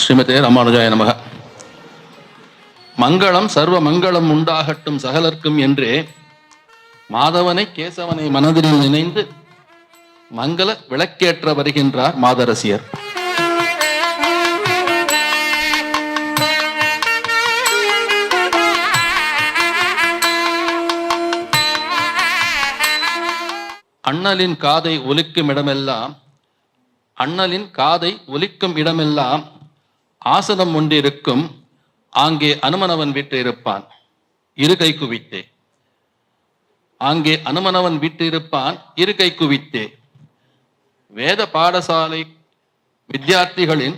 ஸ்ரீமதே ராமானுஜாய நமக. மங்களம் சர்வ மங்களம் உண்டாகட்டும் சகலர்க்கும் என்றே மாதவனை கேசவனை மனதில் நினைந்து மங்கள விளக்கேற்ற வருகின்றார் மாதரசியர். அண்ணலின் காதை ஒலிக்கும் இடமெல்லாம் ஆசனம் ஒன்றிருக்கும், ஆங்கே அனுமனவன் வீற்றிருப்பான் இரு கை குவித்தே. ஆங்கே அனுமனவன் வீற்றிருப்பான் இரு கை குவித்தே. வேத பாடசாலை வித்தியார்த்திகளின்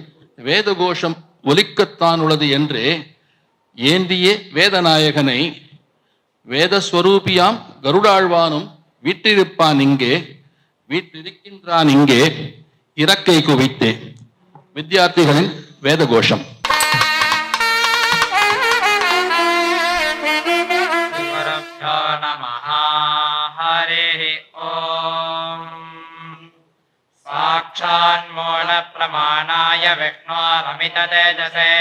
வேத கோஷம் ஒலிக்கத்தான் உள்ளது என்றே ஏந்தியே வேதநாயகனை வேதஸ்வரூபியாம் கருடாழ்வானும் வீற்றிருப்பான் இங்கே, வீற்றிருக்கின்றான் இங்கே இறக்கை குவித்தே. வித்தியார்த்திகளின் வேத கோஷம். साक्षान्मूल प्रमाणाय विष्णोरमित तेजसे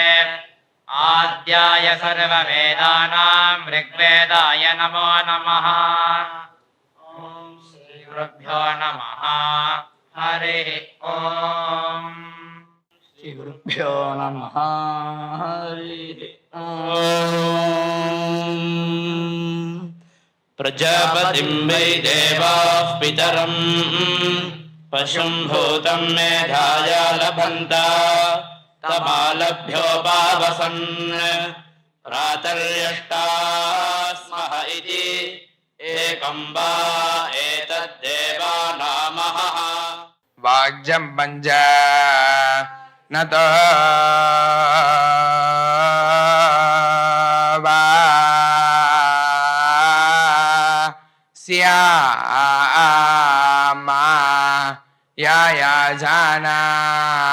आद्याय सर्ववेदानां ऋग्वेदाय नमो नमः. ॐ श्री गुरुभ्यो नमः. हरिः ॐ. श्री गुरुभ्यो नमः. हरिः ॐ. प्रजापतिं वै देवाः पितरम् पशुं भूतं मेधाय लभन्त तमालभ्योपावसन् प्रातर्यष्टास्मः इति एकं वा एतद्देवानामः. वाग्जं पञ्च नतो वा स्यामा या जानारी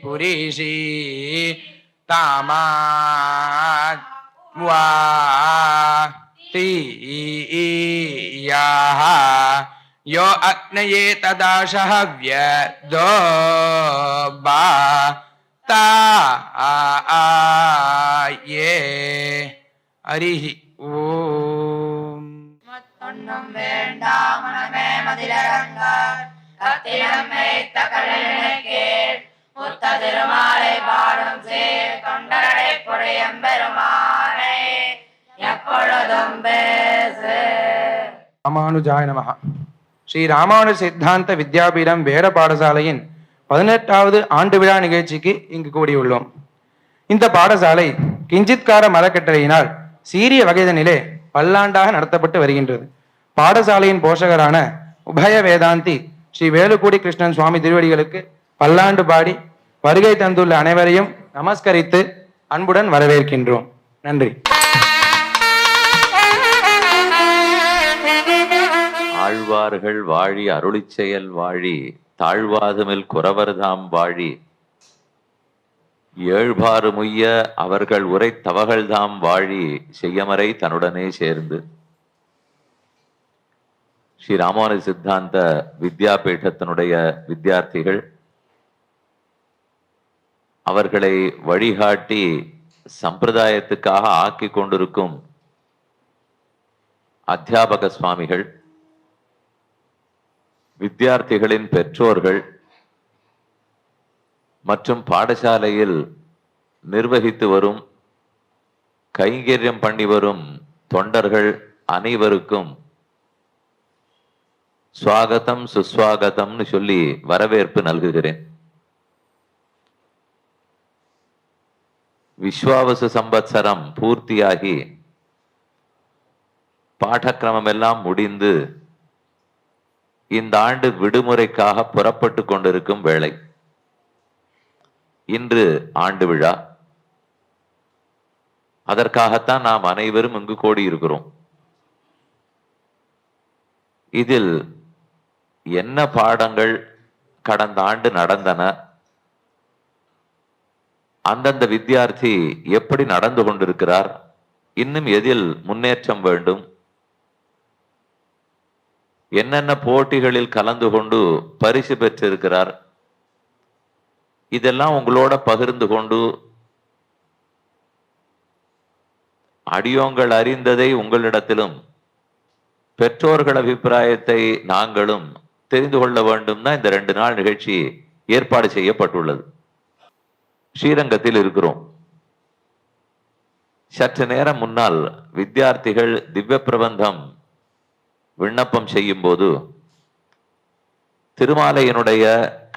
पुरीषी तामात् वा तीयाः यो अग्नये तदाशः व्यदो बा ता ये हरिः ஓம். ஒன்னும் வேண்டாம் மனமே மதிலரங்க கத்தினம் வைத்த கடலுக்கே முத்த திருமாலை பாடும் சேர் தொண்டரடை புடையம் பெருமானை எப்பொழுதும் பேசு. ராமானுஜாய நமஹ. ஸ்ரீ ராமானுஜ சித்தாந்த வித்யாபீடம் வேத பாடசாலையின் 18வது ஆண்டு விழா நிகழ்ச்சிக்கு இங்கு கூடியுள்ளோம். இந்த பாடசாலை கிஞ்சித்கார மரக்கட்டளையினால் சீரிய வகைதனிலே பல்லாண்டாக நடத்தப்பட்டு வருகின்றது. பாடசாலையின் போஷகரான உபய வேதாந்தி ஸ்ரீ வேலுக்குடி கிருஷ்ணன் சுவாமி திருவடிகளுக்கு பல்லாண்டு பாடி வருகை தந்துள்ள அனைவரையும் நமஸ்கரித்து அன்புடன் வரவேற்கின்றோம். நன்றி. ஆழ்வார்கள் வாழி அருளிச் செயல் வாழி தாழ்வாதுமில் குறவர்தாம் வாழி ஏழ்பாறு முய்ய அவர்கள் உரை தவகள்தாம் வாழி செய்யமறை தன்னுடனே சேர்ந்து. ஸ்ரீ ராமானுஜ சித்தாந்த வித்யாபீடத்தினுடைய வித்தியார்த்திகள் அவர்களை வழிகாட்டி சம்பிரதாயத்துக்காக ஆக்கி கொண்டிருக்கும் அத்தியாபக சுவாமிகள், வித்தியார்த்திகளின் பெற்றோர்கள் மற்றும் பாடசாலையில் நிர்வகித்து வரும் கைங்கரியம் பண்ணி வரும் தொண்டர்கள் அனைவருக்கும் சுவாகதம் சுஸ்வாகதம்னு சொல்லி வரவேற்பு நல்குகிறேன். விஸ்வாவசு சம்பத்சரம் பூர்த்தியாகி பாடக்கிரமம் எல்லாம் முடிந்து இந்த ஆண்டு விடுமுறைக்காக புறப்பட்டு கொண்டிருக்கும் வேளை. இன்று ஆண்டு விழா. அதற்காகத்தான் நாம் அனைவரும் இங்கு கூடியிருக்கிறோம். இதில் என்ன பாடங்கள் கடந்த ஆண்டு நடந்தன, அந்தந்த வித்தியார்த்தி எப்படி நடந்து கொண்டிருக்கிறார், இன்னும் எதில் முன்னேற்றம் வேண்டும், என்னென்ன போட்டிகளில் கலந்து கொண்டு பரிசு பெற்றிருக்கிறார், இதெல்லாம் உங்களோட பகிர்ந்து கொண்டு அடியோங்கள் அறிந்ததை உங்களிடத்திலும் பெற்றோர்கள் அபிப்பிராயத்தை நாங்களும் தெரிந்து கொள்ள வேண்டும் தான் இந்த 2 நாள் நிகழ்ச்சி ஏற்பாடு செய்யப்பட்டுள்ளது. ஸ்ரீரங்கத்தில் இருக்கிறோம். சற்று நேரம் முன்னால் வித்தியார்த்திகள் திவ்ய பிரபந்தம் விண்ணப்பம் செய்யும் போது திருமாலையினுடைய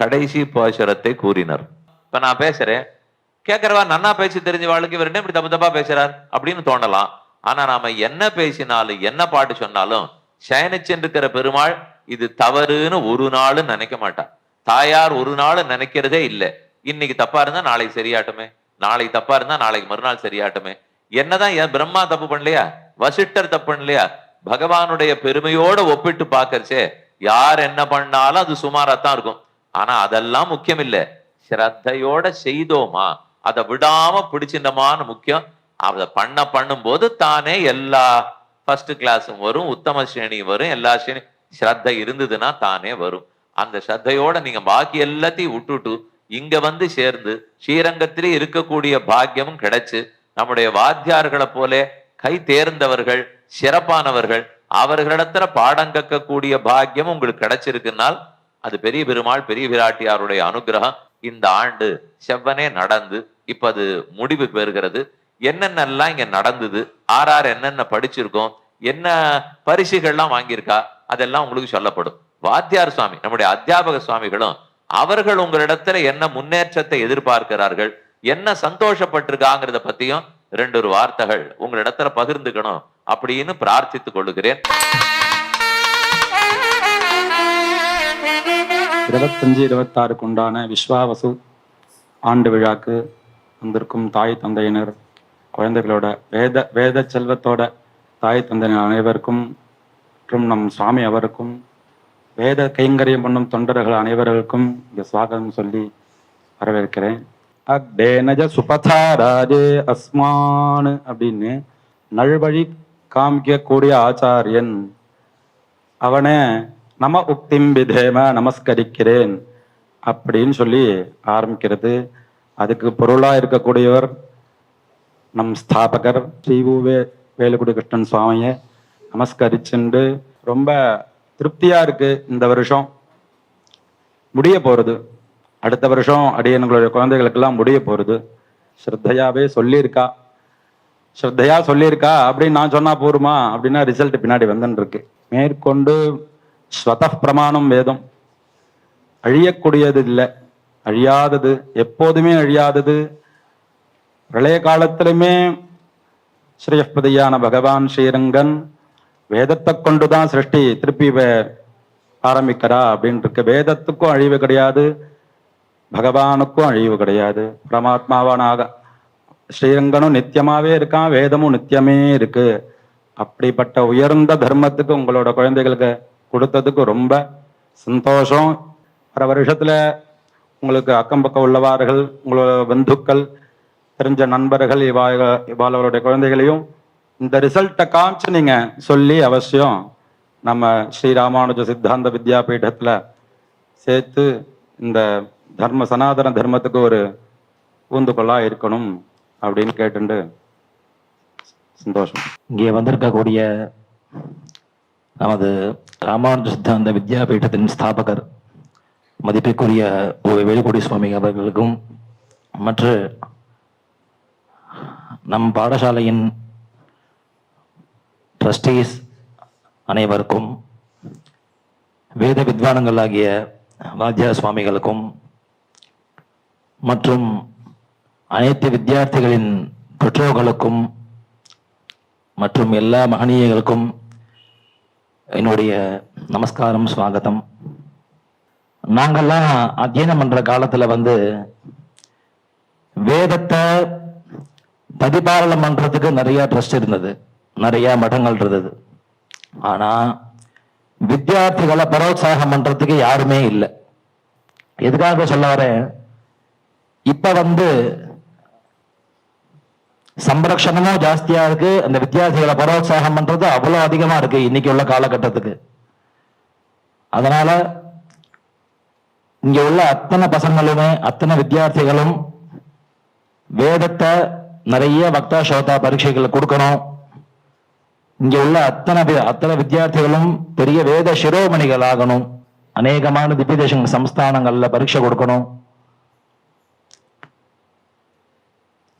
கடைசி பாசுரத்தை கூறினர். இப்ப நான் பேசுறேன், கேட்கிறவா நன்னா பேசி தெரிஞ்ச வாழ்க்கை இவர் என்ன இப்படி தப்பு தப்பா பேசுறார் அப்படின்னு தோணலாம். ஆனா நாம என்ன பேசினாலும் என்ன பாட்டு சொன்னாலும் சயனிச்சென்றிருக்கிற பெருமாள் இது தவறுன்னு ஒரு நாளும் நினைக்க மாட்டான். தாயார் ஒரு நாள் நினைக்கிறதே இல்லை. இன்னைக்கு தப்பா இருந்தா நாளைக்கு சரியாட்டுமே, நாளைக்கு தப்பா இருந்தா நாளைக்கு மறுநாள் சரியாட்டுமே. என்னதான் ஏன் பிரம்மா தப்பு பண்ணலையா, வசிஷ்டர் தப்பு பண்ணலையா, பகவானுடைய பெருமையோட ஒப்பிட்டு பாக்கறச்சே யார் என்ன பண்ணாலும் அது சுமாராத்தான் இருக்கும். ஆனா அதெல்லாம் முக்கியம் இல்ல, ஸ்ரத்தையோட செய்தோமா, அதை விடாம பிடிச்சிருந்தோமான்னு முக்கியம். அதை பண்ணும் போது தானே எல்லா ஃபர்ஸ்ட் கிளாஸும் வரும், உத்தம ஸ்ரேணி வரும், எல்லா ஸ்ரேணி ஸ்ரத்தை இருந்ததுன்னா தானே வரும். அந்த ஸ்ரத்தையோட நீங்க பாக்கி எல்லாத்தையும் விட்டுட்டு இங்க வந்து சேர்ந்து ஸ்ரீரங்கத்திலே இருக்கக்கூடிய பாக்கியமும் கிடைச்சு நம்முடைய வாத்தியார்களை போல கை தேர்ந்தவர்கள் சிறப்பானவர்கள் அவர்களிடத்துல பாடம் கற்கக்கூடிய பாக்கியம் உங்களுக்கு கிடைச்சிருக்குனால் அது பெரிய பெருமாள் பெரிய பிராட்டியாருடைய அனுகிரகம். இந்த ஆண்டு செவ்வனே நடந்து இப்ப அது முடிவு பெறுகிறது. என்னென்னலாம் இங்க நடந்தது, ஆர் என்னென்ன படிச்சிருக்கோம், என்ன பரிசுகள்லாம் வாங்கியிருக்கா, அதெல்லாம் உங்களுக்கு சொல்லப்படும். வாத்தியார் சுவாமி நம்முடைய அத்தியாபக சுவாமிகளும் அவர்கள் உங்களிடத்துல என்ன முன்னேற்றத்தை எதிர்பார்க்கிறார்கள், என்ன சந்தோஷப்பட்டிருக்காங்கிறத பத்தியும் 2 வார்த்தைகள் உங்களிடத்துல பகிர்ந்துக்கணும் அப்படின்னு பிரார்த்தித்துக் கொள்ளுகிறேன். 25-26 உண்டான விஸ்வாவசு ஆண்டு விழாக்கு வந்திருக்கும் தாய் தந்தையினர், குழந்தைகளோட வேத செல்வத்தோட தாய் தந்தையினர் அனைவருக்கும் மற்றும் நம் சுவாமி அவருக்கும் வேத கைங்கரியம் பண்ணும் தொண்டர்கள் அனைவர்களுக்கும் இங்க சுவாகதம் சொல்லி வரவேற்கிறேன். அக்டேனஜ சுபதாராஜே அஸ்மான் அப்படின்னு நல்வழி காமிக்கக்கூடிய ஆச்சாரியன் அவனை நம உக்திம் விதேம நமஸ்கரிக்கிறேன் அப்படின்னு சொல்லி ஆரம்பிக்கிறது. அதுக்கு பொருளா இருக்கக்கூடியவர் நம் ஸ்தாபகர் ஸ்ரீ வேலுக்குடி கிருஷ்ணன் சுவாமியை நமஸ்கரிச்சுண்டு ரொம்ப திருப்தியா இருக்கு. இந்த வருஷம் முடிய போறது, அடுத்த வருஷம் அடியனுங்களுடைய குழந்தைகளுக்கெல்லாம் முடிய போறது. ஸ்ரத்தையாவே சொல்லியிருக்கா, ஸ்ரத்தையா சொல்லியிருக்கா அப்படின்னு நான் சொன்னா போருமா அப்படின்னா ரிசல்ட் பின்னாடி வந்துன்னு இருக்கு. மேற்கொண்டு ஸ்வத பிரமாணம் வேதம் அழியக்கூடியது இல்லை, அழியாதது, எப்போதுமே அழியாதது. பிரளய காலத்திலுமே ஸ்ரீயப்பதியான பகவான் ஸ்ரீரங்கன் வேதத்தை கொண்டுதான் சிருஷ்டி திருப்பி ஆரம்பிக்கிறா அப்படின்னு இருக்கு. வேதத்துக்கும் அழிவு கிடையாது, பகவானுக்கும் அழிவு கிடையாது. பரமாத்மாவானாக ஸ்ரீரங்கனும் நித்தியமாவே இருக்கான், வேதமும் நித்தியமே இருக்கு. அப்படிப்பட்ட உயர்ந்த தர்மத்துக்கு உங்களோட குழந்தைகளுக்கு கொடுத்ததுக்கு ரொம்ப சந்தோஷம். வர வருஷத்துல உங்களுக்கு அக்கம் பக்கம் உள்ளவார்கள், உங்களோட பந்துக்கள், தெரிஞ்ச நண்பர்கள் இவாளவருடைய குழந்தைகளையும் இந்த ரிசல்ட்டை காமிச்சு நீங்க சொல்லி அவசியம் நம்ம ஸ்ரீ ராமானுஜ சித்தாந்த வித்யாபீடத்துல சேர்த்து இந்த தர்ம சனாதன தர்மத்துக்கு ஒரு ஊந்துகொள்ளா இருக்கணும் அப்படின்னு கேட்டுண்டு சந்தோஷம். இங்கே வந்திருக்கக்கூடிய நமது ராமானுஜ சித்தாந்த வித்யாபீடத்தின் ஸ்தாபகர் மதிப்பிற்குரிய வேலுக்குடி சுவாமி அவர்களுக்கும் மற்ற நம் பாடசாலையின் ட்ரஸ்டீஸ் அனைவருக்கும், வேத வித்வானங்களாகிய வாத்தியார் சுவாமிகளுக்கும் மற்றும் அனைத்து வித்தியார்த்திகளின் பெற்றோர்களுக்கும் மற்றும் எல்லா மகனீயர்களுக்கும் என்னுடைய நமஸ்காரம், ஸ்வாகதம். நாங்கள்லாம் அத்தியனம் பண்ற காலத்துல வேதத்தை பதிபாலனம் பண்றதுக்கு நிறைய ட்ரஸ்ட் இருந்தது, நிறைய மடங்கள் இருந்தது. ஆனா வித்தியார்த்திகளை பரோத்சாகம் பண்றதுக்கு யாருமே இல்லை. எதுக்காக சொல்ல வரேன், இப்ப சம்ரக்ஷணமும் ஜாஸ்தியா இருக்கு, அந்த வித்தியார்த்திகளை பரோத்சாகம் பண்றது அவ்வளவு அதிகமா இருக்கு இன்னைக்கு உள்ள காலகட்டத்துக்கு. அதனால இங்க உள்ள அத்தனை பசங்களுமே அத்தனை வித்தியார்த்திகளும் வேதத்தை நிறைய பக்தா சோதா பரீட்சைகள் கொடுக்கணும். இங்க உள்ள அத்தனை வித்தியார்த்திகளும் பெரிய வேத சிரோமணிகள் ஆகணும். அநேகமான திவ்ய சம்ஸ்தானங்கள்ல பரீட்சை கொடுக்கணும்.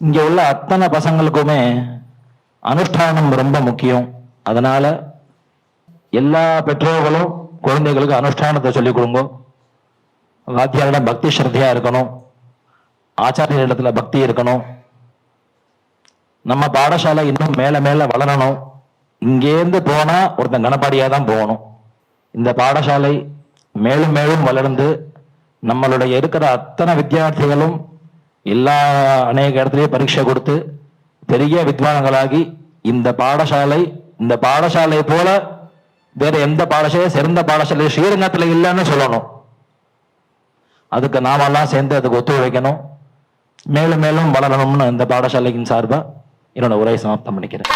இங்க உள்ள அத்தனை பசங்களுக்குமே அனுஷ்டானம் ரொம்ப முக்கியம். அதனால எல்லா பெற்றோர்களும் குழந்தைகளுக்கு அனுஷ்டானத்தை சொல்லிக் கொடுங்க. வாத்தியாரிடம் பக்தி ஸ்ரத்தையா இருக்கணும். ஆச்சாரிய இடத்துல பக்தி இருக்கணும். நம்ம பாடசாலை இன்னும் மேல மேல வளரணும். இங்கேருந்து போனா ஒருத்தன் கணப்பாடியா தான் போகணும். இந்த பாடசாலை மேலும் மேலும் வளர்ந்து நம்மளுடைய இருக்கிற அத்தனை வித்தியார்த்திகளும் எல்லா அநேக இடத்துலயும் பரீட்சை கொடுத்து பெரிய வித்வான்களாகி இந்த பாடசாலை போல வேற எந்த பாடசாலையும் சிறந்த பாடசாலை ஸ்ரீரங்கத்துல இல்லைன்னு சொல்லணும். அதுக்கு நாமெல்லாம் சேர்ந்து அதுக்கு ஒத்துழைக்கணும். மேலும் மேலும் வளரணும்னு இந்த பாடசாலையின் சார்பா என்னோட உரையை சமாப்தம் பண்ணிக்கிறேன்.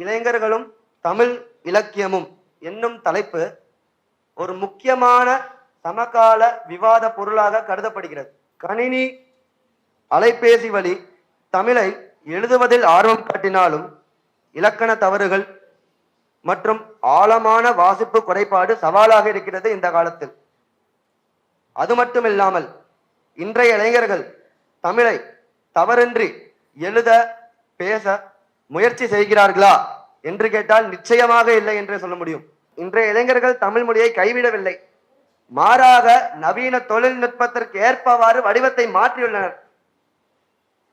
இளைஞர்களும் தமிழ் இலக்கியமும் என்னும் தலைப்பு ஒரு முக்கியமான சமகால விவாத பொருளாக கருதப்படுகிறது. கணினி அலைபேசி வழி தமிழை எழுதுவதில் ஆர்வம் காட்டினாலும் இலக்கண தவறுகள் மற்றும் ஆழமான வாசிப்பு குறைபாடு சவாலாக இருக்கிறது இந்த காலத்தில். அது மட்டுமில்லாமல் இன்றைய இளைஞர்கள் தமிழை தவறின்றி எழுத பேச முயற்சி செய்கிறார்களா என்று கேட்டால் நிச்சயமாக இல்லை என்று சொல்ல முடியும். இன்றைய இளைஞர்கள் தமிழ் மொழியை கைவிடவில்லை, மாறாக நவீன தொழில்நுட்பத்திற்கு ஏற்பவாறு வடிவத்தை மாற்றியுள்ளனர்.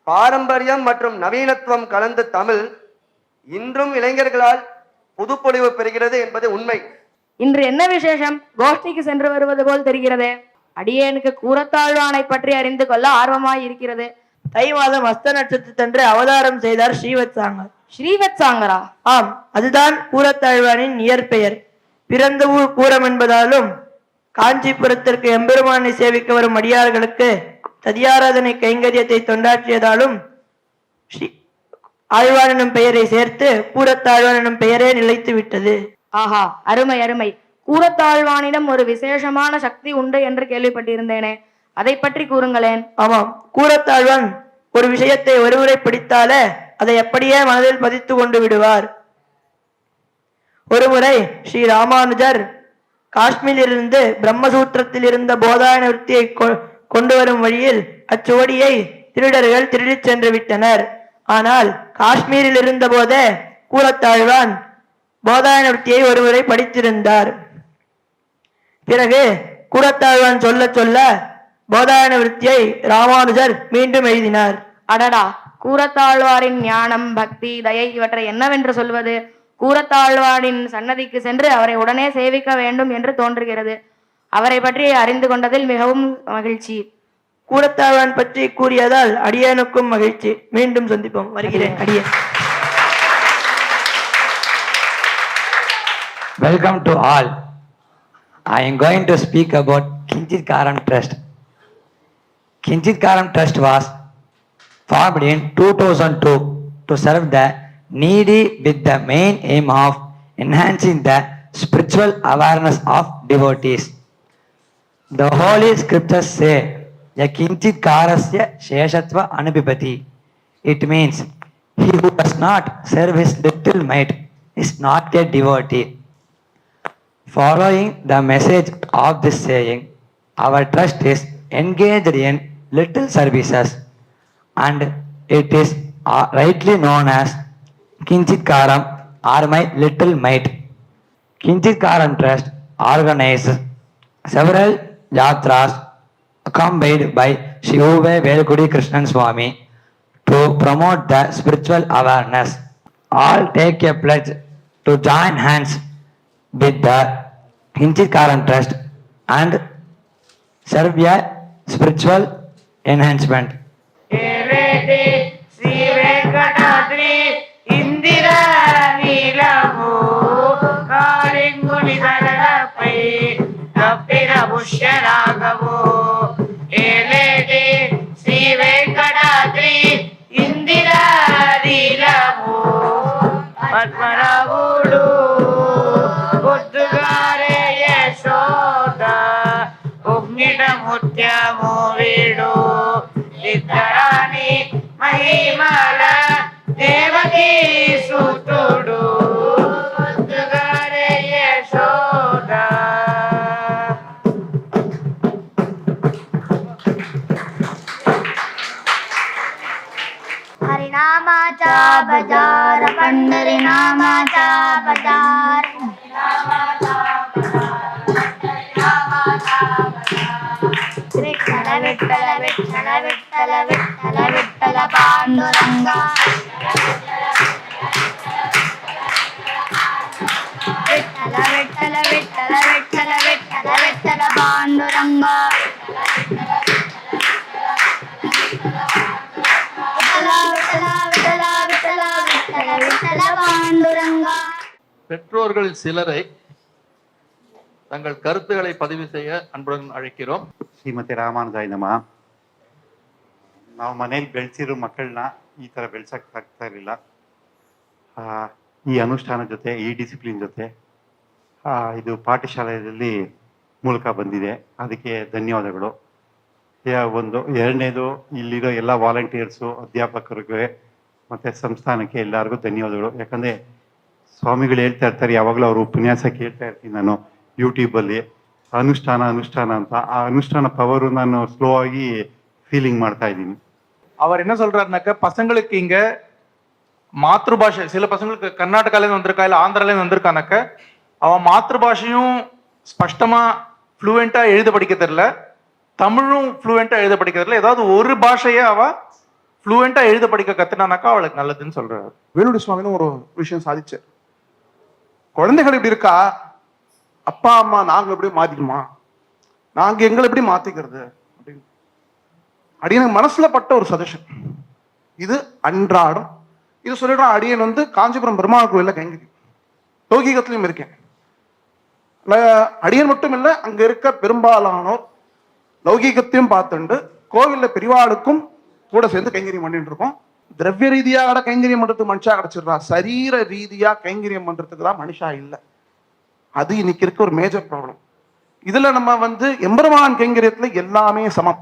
பாரம்பரியம் மற்றும் நவீனத்துவம் கலந்து தமிழ் இன்றும் இளைஞர்களால் புதுப்பொழிவு பெறுகிறது என்பது உண்மை. இன்று என்ன விசேஷம்? கோஷ்டிக்கு சென்று வருவது போல் தெரிகிறது. அடியேனுக்கு கூரத்தாழ்வானை பற்றி அறிந்து கொள்ள ஆர்வமாய் இருக்கிறது. தை மாதம் அஸ்த நட்சத்திரத்தன்று அவதாரம் செய்தார் ஸ்ரீவத்சாங்கர். ஸ்ரீவத்சாங்கரா? ஆம், அதுதான் கூரத்தாழ்வானின் இயற்பெயர். பிறந்த ஊர் கூரம் என்பதாலும் காஞ்சிபுரத்திற்கு எம்பெருமானை சேவிக்க வரும் அடியார்களுக்கு ததியாராதனை கைங்கரியத்தை தொண்டாற்றியதாலும் ஆழ்வான் எனும் பெயரை சேர்த்து கூரத்தாழ்வான் எனும் பெயரே நிலைத்து விட்டது. ஆஹா, அருமை அருமை. கூரத்தாழ்வானிடம் ஒரு விசேஷமான சக்தி உண்டு என்று கேள்விப்பட்டிருந்தேனே, அதை பற்றி கூறுங்களேன். ஆமாம், கூரத்தாழ்வான் ஒரு விஷயத்தை ஒருமுறை பிடித்தாலே அதை அப்படியே மனதில் பதித்து கொண்டு விடுவார். ஒருமுறை ஸ்ரீ ராமானுஜர் காஷ்மீரிலிருந்து பிரம்மசூத்திரத்தில் இருந்த போதாயன விருத்தியை கொண்டு வரும் வழியில் அச்சுவடியை திருடர்கள் திருடிச் சென்று விட்டனர். ஆனால் காஷ்மீரில் இருந்த போதே கூரத்தாழ்வான் போதாயன விருத்தியை ஒருமுறை படித்திருந்தார். பிறகு கூரத்தாழ்வான் சொல்ல சொல்ல போதாயன விருத்தியை ராமானுஜர் மீண்டும் எழுதினார். அடடா, கூரத்தாழ்வாரின் ஞானம், பக்தி, தயை இவற்றை என்னவென்று சொல்வது? கூரத்தாழ்வாரின் சன்னதிக்கு சென்று அவரை உடனே சேவிக்க வேண்டும் என்று தோன்றுகிறது. அவரை பற்றி அறிந்து கொண்டதில் மிகவும் மகிழ்ச்சி. கூரத்தாழ்வான் பற்றி கூறியதால் அடியனுக்கும் மகிழ்ச்சி. மீண்டும் சந்திப்போம். வருகிறேன். அடியேன். Welcome to all. I am going to speak about Kinchit Karam Trust. Kinchit Karam Trust was formed in 2002 to serve the needy with the main aim of enhancing the spiritual awareness of devotees. The holy scriptures say, "Ya Kinchit Karasya Sheshatva Anubhipati." It means, he who does not serve his little mite is not a devotee. Following the message of this saying, our trust is engaged in little services, and it is rightly known as Kinchit Karam or my little mite. Kinchit Karan Trust organizes several yatras accompanied by Sri Uve Velkudi Krishnan Swami to promote the spiritual awareness. All take a pledge to join hands with the Kinchit Karan Trust and serve a spiritual enhancement. Shri Venkatadri Indira నీలము కాళింగుని ధరలపై కప్పిన పుష్యరాగము ఏలేటి శ్రీ వెంకటాద్రి ఇందిర నీలము పద్మనాభుడు పొద్దుగారే యశోద ఉమ్మిట ముత్యము వీడు ఇద్దరాని మహిమల దేవకీ సుతుడు పొద్దుగారే యశోద हरिनामाचा बजार पंढरीनामाचा बजार विठ्ठल विठ्ठल विठ्ठल विठ्ठल विठ्ठल विठ्ठल पांडुरंगा विठ्ठल विठ्ठल विठ्ठल विठ्ठल विठ्ठल विठ्ठल पांडुरंगा பெற்றோர்கள் சிலரை தங்கள் கருத்துக்களை பதிவு செய்ய அன்புடன் அழைக்கிறோம். ಶ್ರೀಮತಿ ರಾಮಾನುಜಾಯ ನಾವು ಮನೇಲಿ ಬೆಳೆಸಿರೋ ಮಕ್ಕಳನ್ನ ಈ ಥರ ಬೆಳ್ಸಕ್ಕೆ ಆಗ್ತಾ ಇರಲಿಲ್ಲ. ಈ ಅನುಷ್ಠಾನ ಜೊತೆ ಈ ಡಿಸಿಪ್ಲಿನ್ ಜೊತೆ ಇದು ಪಾಠಶಾಲೆಯಲ್ಲಿ ಮೂಲಕ ಬಂದಿದೆ. ಅದಕ್ಕೆ ಧನ್ಯವಾದಗಳು. ಒಂದು ಎರಡನೇದು ಇಲ್ಲಿರೋ ಎಲ್ಲ ವಾಲಂಟಿಯರ್ಸು ಅಧ್ಯಾಪಕರಿಗೆ ಮತ್ತು ಸಂಸ್ಥಾನಕ್ಕೆ ಎಲ್ಲರಿಗೂ ಧನ್ಯವಾದಗಳು. ಯಾಕಂದರೆ ಸ್ವಾಮಿಗಳು ಹೇಳ್ತಾ ಇರ್ತಾರೆ, ಯಾವಾಗಲೂ ಅವ್ರ ಉಪನ್ಯಾಸ ಕೇಳ್ತಾ ಇರ್ತೀನಿ ನಾನು ಯೂಟ್ಯೂಬಲ್ಲಿ, ಅನುಷ್ಠಾನ ಅಂತ. ಆ ಅನುಷ್ಠಾನ ಪವರು ನಾನು ಸ್ಲೋ ಆಗಿ ஃபீலிங் ಮಾಡ್ತಾ ಇದ್ದೀನಿ. அவர் என்ன சொல்றாருனாக்க, பசங்களுக்கு இங்க மாத்ருபாஷை, சில பசங்களுக்கு கர்நாடகாலேருந்து வந்திருக்கா இல்லை ஆந்திராலேருந்து வந்திருக்கானாக்க அவன் மாத்ருபாஷையும் ஸ்பஷ்டமா ஃப்ளூவெண்டா எழுத படிக்க தெரியல, தமிழும் ஃப்ளூவெண்டா எழுத படிக்க தெரியல, ஏதாவது ஒரு பாஷையை அவ ஃப்ளூவெண்டா எழுத படிக்க கத்துனானாக்கா அவளுக்கு நல்லதுன்னு சொல்றாரு. வேலுடி சுவாமின்னு ஒரு விஷயம் சாதிச்சார். குழந்தைகள் இப்படி இருக்கா, அப்பா அம்மா நாங்க எப்படி மாத்திக்குமா, நாங்க எங்களை எப்படி மாத்திக்கிறது அப்படின்னு அடியனுக்கு மனசுல பட்ட ஒரு சஜஷன். இது அன்றாடம் இது சொல்லிடுறோம். அடியன் வந்து காஞ்சிபுரம் பெருமாள் கோயில்ல கைங்கரி லௌகீகத்திலையும் இருக்கேன். அடியன் மட்டும் இல்லை, அங்க இருக்க பெரும்பாலானோர் லௌகீகத்தையும் பார்த்துண்டு கோவில்ல பெரிவாளுக்கும் கூட சேர்ந்து கைங்கரியம் பண்ணிட்டு இருக்கோம். திரவிய ரீதியாக கைங்கரியம் பண்றதுக்கு மனுஷா கிடைச்சிடுறா, சரீர ரீதியா கைங்கரியம் பண்றதுக்கு தான் மனுஷா இல்லை. அது இன்னைக்கு இருக்க ஒரு மேஜர் ப்ராப்ளம். இதுல நம்ம வந்து எம்பெருமான் கைங்கரியத்துல எல்லாமே சமம்.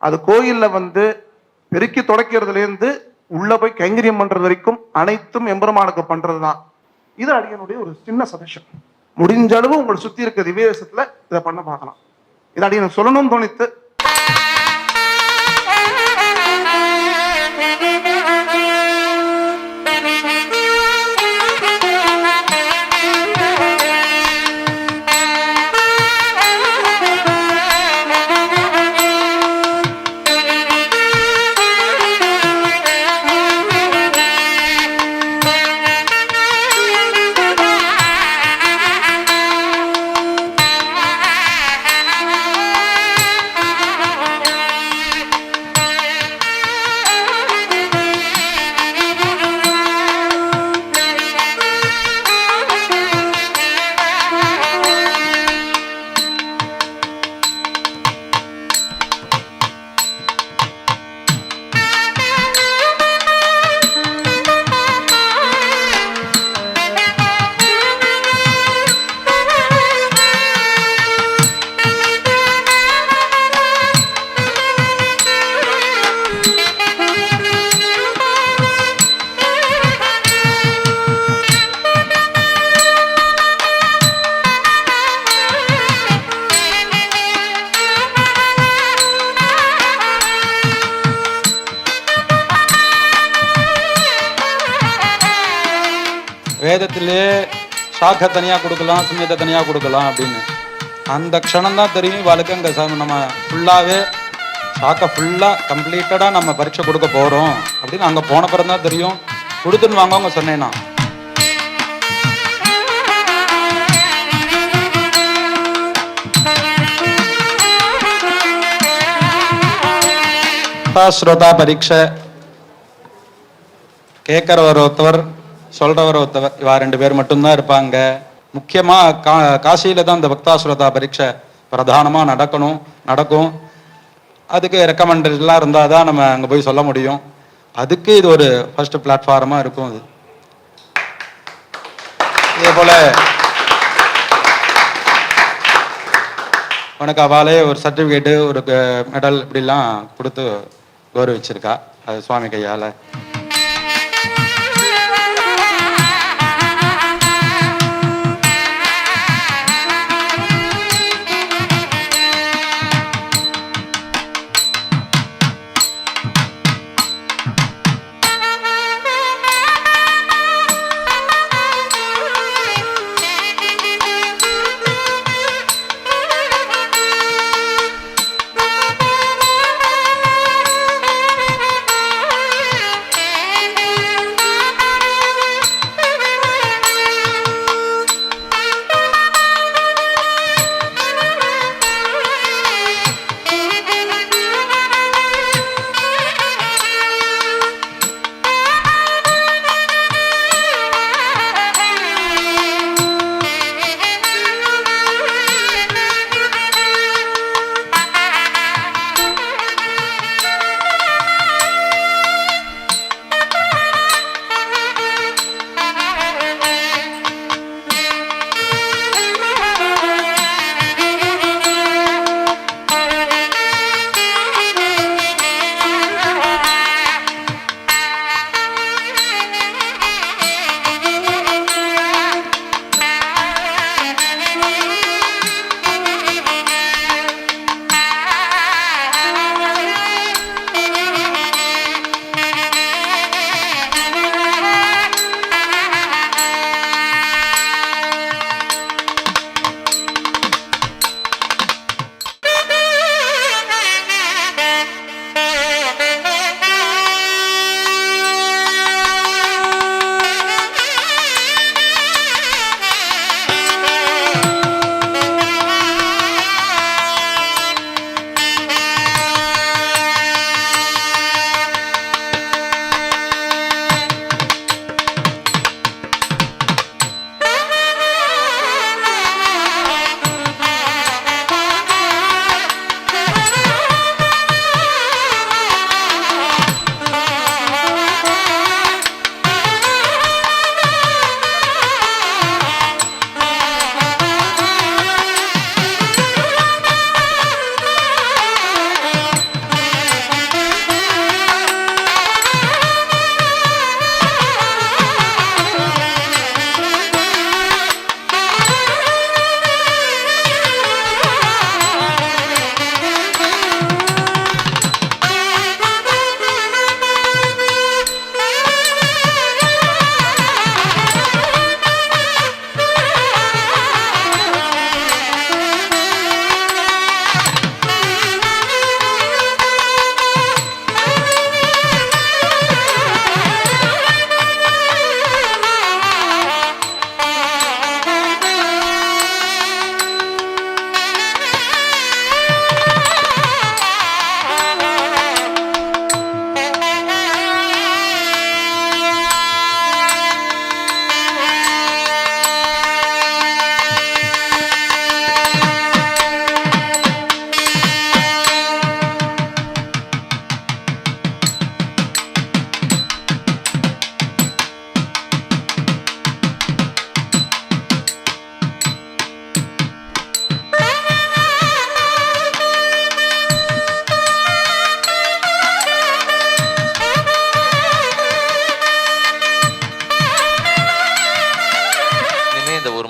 அது கோயில்ல வந்து பெருக்கி தொடக்கிறதுல இருந்து உள்ள போய் கைங்கரியம் பண்றது வரைக்கும் அனைத்தும் எம்பெருமானுக்கு பண்றதுதான். இது அடியனுடைய ஒரு சின்ன சஜஷன். முடிஞ்ச அளவு உங்களை சுத்தி இருக்க திவ்யதேசத்துல இதை பண்ண பார்க்கலாம். இது அடியனுக்கு சொல்லணும்னு தோணித்து. வேதத்திலே ஷாக்கை தனியாக கொடுக்கலாம், சுமியத்தை தனியாக கொடுக்கலாம் அப்படின்னு. அந்த க்ஷணம் தான் தெரியும் இவாளுக்கு அங்கே நம்ம ஃபுல்லாகவே ஷாக்கை ஃபுல்லாக கம்ப்ளீட்டடாக நம்ம பரீட்சை கொடுக்க போகிறோம் அப்படின்னு அங்கே போன பிறகு தான் தெரியும். கொடுத்துன்னு வாங்க சொன்னேன்னா ஸ்ரோதா பரீட்சை கேட்கறவர் ஒருத்தவர், சொல்றவர் ஒருத்தவர், இவா 2 பேர் மட்டும்தான் இருப்பாங்க. முக்கியமா காசியில தான் இந்த பக்தா ஸ்ரோதா பரீட்சை பிரதானமா நடக்கும். அதுக்கு ரெக்கமெண்டேஷன்லாம் இருந்தால் தான் நம்ம அங்கே போய் சொல்ல முடியும். அதுக்கு இது ஒரு ஃபர்ஸ்ட் பிளாட்ஃபார்மா இருக்கும். அது இதே போல உனக்கு அவாலே ஒரு சர்டிஃபிகேட்டு, ஒரு மெடல் இப்படிலாம் கொடுத்து கௌரவிச்சிருக்கா. அது சுவாமி கையால்.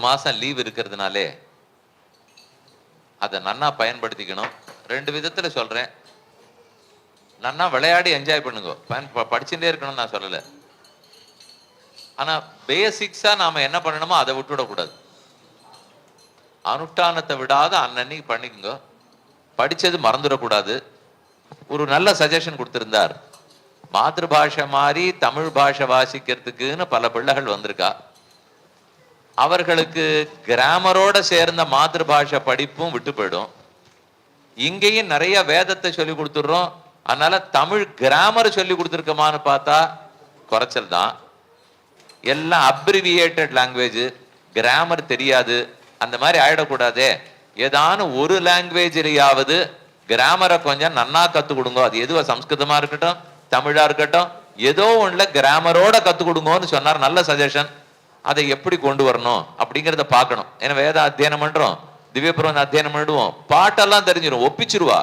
மாசம் லீவ் இருக்கிறதுனாலே அதை நன்னா பயன்படுத்திக்கணும். 2 விதத்துல சொல்றேன். நன்னா விளையாடி என்ஜாய் பண்ணுங்க, படிச்சுட்டே இருக்கணும்னு நான் சொல்லல. ஆனா பேசிக்ஸா நாம என்ன பண்ணணுமோ அதை விட்டுவிடக்கூடாது. அனுஷ்டானத்தை விடாத அன்னன்னைக்கு பண்ணிக்கோங்க. படிச்சது மறந்துடக்கூடாது. ஒரு நல்ல சஜஷன் கொடுத்திருந்தார். மாதృபாஷை மாதிரி தமிழ் பாஷை வாசிக்கிறதுக்குன்னு பல பிள்ளைகள் வந்திருக்கா. அவர்களுக்கு கிராமரோட சேர்ந்த மாதృபாஷை படிப்பும் விட்டு போயிடும். இங்கேயும் நிறைய வேதத்தை சொல்லி கொடுத்துடுறோம். அதனால தமிழ் கிராமர் சொல்லி கொடுத்துருக்கோமான்னு பார்த்தா குறைச்சல் தான். எல்லாம் அப்ரிவியேட்டட் லாங்குவேஜ், கிராமர் தெரியாது. அந்த மாதிரி ஆயிடக்கூடாதே. ஏதான ஒரு லாங்குவேஜ்லயாவது கிராமரை கொஞ்சம் நன்னா கத்து கொடுங்க. அது எதுவா, சம்ஸ்கிருதமா இருக்கட்டும், தமிழா இருக்கட்டும், ஏதோ ஒண்ணுல கிராமரோட கத்து கொடுங்கன்னு சொன்னார். நல்ல சஜஷன். அதை எப்படி கொண்டு வரணும் அப்படிங்கிறத பார்க்கணும். ஏன்னா வேத அத்தியனம் பண்றோம், திவ்ய பிரபந்த அத்தியனம் பண்ணிடுவோம், பாட்டெல்லாம் தெரிஞ்சிடும், ஒப்பிச்சிருவா.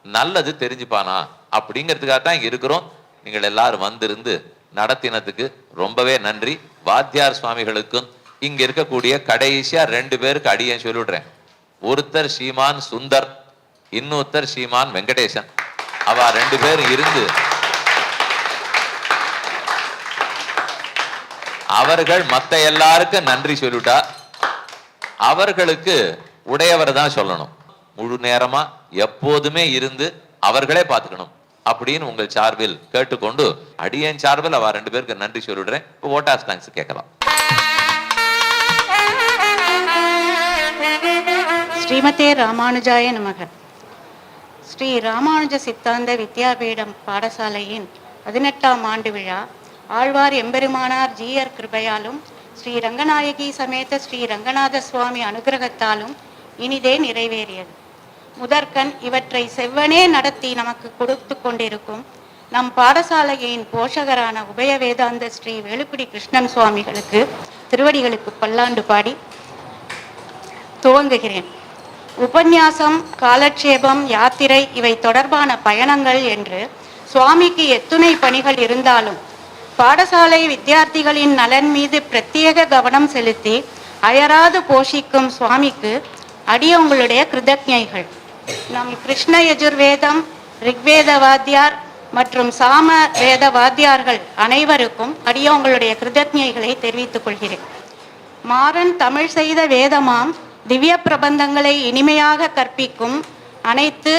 நல்லது தெரிஞ்சுப்பானா அப்படிங்கிறதுக்காக தான் இங்க இருக்கிறோம். நீங்கள் எல்லாரும் வந்திருந்து நடத்தினதுக்கு ரொம்பவே நன்றி. வாத்தியார் சுவாமிகளுக்கும் இங்க இருக்கக்கூடிய கடைசியா 2 பேருக்கு அடியேன் சொல்லிவிடுறேன். ஒருத்தர் ஸ்ரீமான் சுந்தர், இன்னொருத்தர் ஸ்ரீமான் வெங்கடேசன். அவ 2 பேரும் இருந்து அவர்கள் மத்த எல்லாருக்கும் நன்றி சொல்லிட்டா. அவர்களுக்கு உடையவர் தான் சொல்லணும். முழு நேரமா எப்போதுமே இருந்து அவர்களே பார்த்துக்கணும் அப்படின்னு உங்கள் சார்பில் கேட்டுக்கொண்டு அடியேன் சார்பில் அவ 2 பேருக்கு நன்றி சொல்லிடுறேன். இப்போ ஓட் ஆஃப் தேங்க்ஸ் கேட்கலாம். ஸ்ரீமதே ராமானுஜாய நமக. ஸ்ரீ ராமானுஜ சித்தாந்த வித்யாபீடம் பாடசாலையின் 18ஆம் ஆண்டு விழா ஆழ்வார் எம்பெருமானார் ஜீயர் கிருபையாலும் ஸ்ரீ ரங்கநாயகி சமேத ஸ்ரீ ரங்கநாத சுவாமி அனுகிரகத்தாலும் இனிதே நிறைவேறியது. முதற்கண் இவற்றை செவ்வனே நடத்தி நமக்கு கொடுத்து கொண்டிருக்கும் நம் பாடசாலையின் போஷகரான உபய வேதாந்த ஸ்ரீ வேலுக்குடி கிருஷ்ணன் சுவாமிகளுக்கு திருவடிகளுக்கு பல்லாண்டு பாடி துவங்குகிறேன். உபன்யாசம், காலட்சேபம், யாத்திரை இவை தொடர்பான பயணங்கள் என்று சுவாமிக்கு எத்துணை பணிகள் இருந்தாலும் பாடசாலை வித்தியார்த்திகளின் நலன் மீது பிரத்யேக கவனம் செலுத்தி அயராது போஷிக்கும் சுவாமிக்கு அடியவங்களுடைய கிருதஜ்ஞைகள். நம் கிருஷ்ண யஜுர்வேதம், ரிக்வேத வாத்தியார் மற்றும் சாம வேத வாத்தியார்கள் அனைவருக்கும் அடியவங்களுடைய கிருதஜ்ஞைகளை தெரிவித்துக் கொள்கிறேன். மாறன் தமிழ் செய்த வேதமாம் திவ்ய பிரபந்தங்களை இனிமையாக கற்பிக்கும் அனைத்து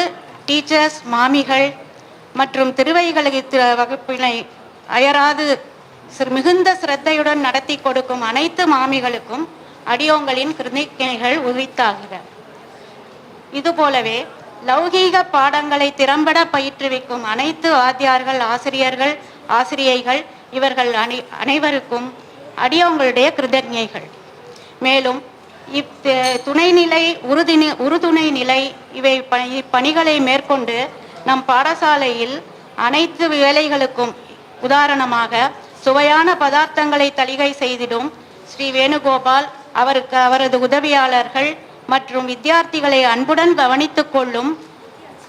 டீச்சர்ஸ், மாமிகள் மற்றும் திருவைகளுக்கு வகுப்பினை அயராது மிகுந்த சிரத்தையுடன் நடத்தி கொடுக்கும் அனைத்து மாமிகளுக்கும் அடியோங்களின் கிருதஜ்ஞைகள் உரித்தாகுக. இதுபோலவே லௌகீக பாடங்களை திறம்பட பயிற்றுவிக்கும் அனைத்து வாத்தியார்கள், ஆசிரியர்கள், ஆசிரியைகள் இவர்கள் அனைவருக்கும் அடியோங்களுடைய கிருதஜ்ஞைகள். மேலும் துணைநிலை, உறுதுணை நிலை இவை பணிகளை மேற்கொண்டு நம் பாடசாலையில் அனைத்து வேலைகளுக்கும் உதாரணமாக சுவையான பதார்த்தங்களை தளிகை செய்திடும் ஸ்ரீ வேணுகோபால், அவரது உதவியாளர்கள் மற்றும் வித்தியார்த்திகளை அன்புடன் கவனித்துக் கொள்ளும்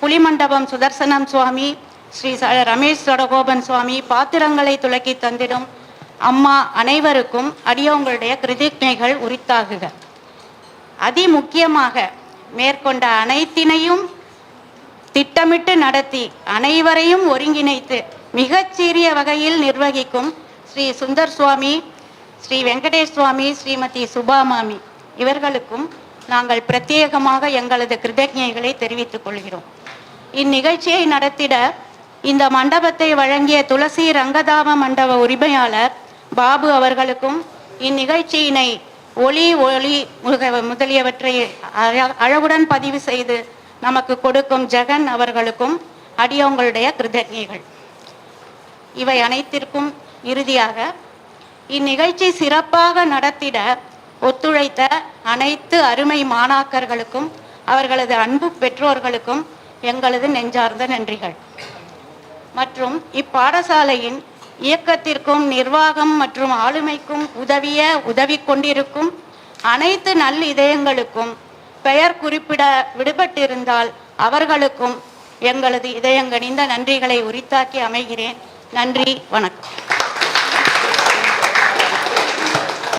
புலிமண்டபம் சுதர்சனம் சுவாமி, ஸ்ரீ ரமேஷ் சடகோபன் சுவாமி, பாத்திரங்களை துலக்கி தந்திடும் அம்மா அனைவருக்கும் அடியவங்களுடைய கிருதஜ்ஞைகள் உரித்தாகுக. அதிமுக்கியமாக மேற்கொண்ட அனைத்தினையும் திட்டமிட்டு நடத்தி அனைவரையும் ஒருங்கிணைத்து மிகச்சிறிய வகையில் நிர்வகிக்கும் ஸ்ரீ சுந்தர் சுவாமி, ஸ்ரீ வெங்கடேஷ் சுவாமி, ஸ்ரீமதி சுபாமாமி இவர்களுக்கும் நாங்கள் பிரத்யேகமாக எங்களது கிருதஜ்ஞைகளை தெரிவித்துக் கொள்கிறோம். இந்நிகழ்ச்சியை நடத்திட இந்த மண்டபத்தை வழங்கிய துளசி ரங்கதாம மண்டப உரிமையாளர் பாபு அவர்களுக்கும், இந்நிகழ்ச்சியினை ஒளி முதலியவற்றை அழகுடன் பதிவு செய்து நமக்கு கொடுக்கும் ஜெகன் அவர்களுக்கும் அடியவங்களுடைய கிருதஜ்ஞைகள். இவை அனைத்திற்கும் இறுதியாக இந்நிகழ்ச்சி சிறப்பாக நடத்திட ஒத்துழைத்த அனைத்து அருமை மாணாக்கர்களுக்கும் அவர்களது அன்பு பெற்றோர்களுக்கும் எங்களது நெஞ்சார்ந்த நன்றிகள். மற்றும் இப்பாடசாலையின் இயக்கத்திற்கும் நிர்வாகம் மற்றும் ஆளுமைக்கும் உதவி கொண்டிருக்கும் அனைத்து நல் இதயங்களுக்கும் பெயர் குறிப்பிட விடுபட்டிருந்தால் அவர்களுக்கும் எங்களது இதயங்கனிந்த நன்றிகளை உரித்தாக்கி அமைகிறேன். நன்றி, வணக்கம்.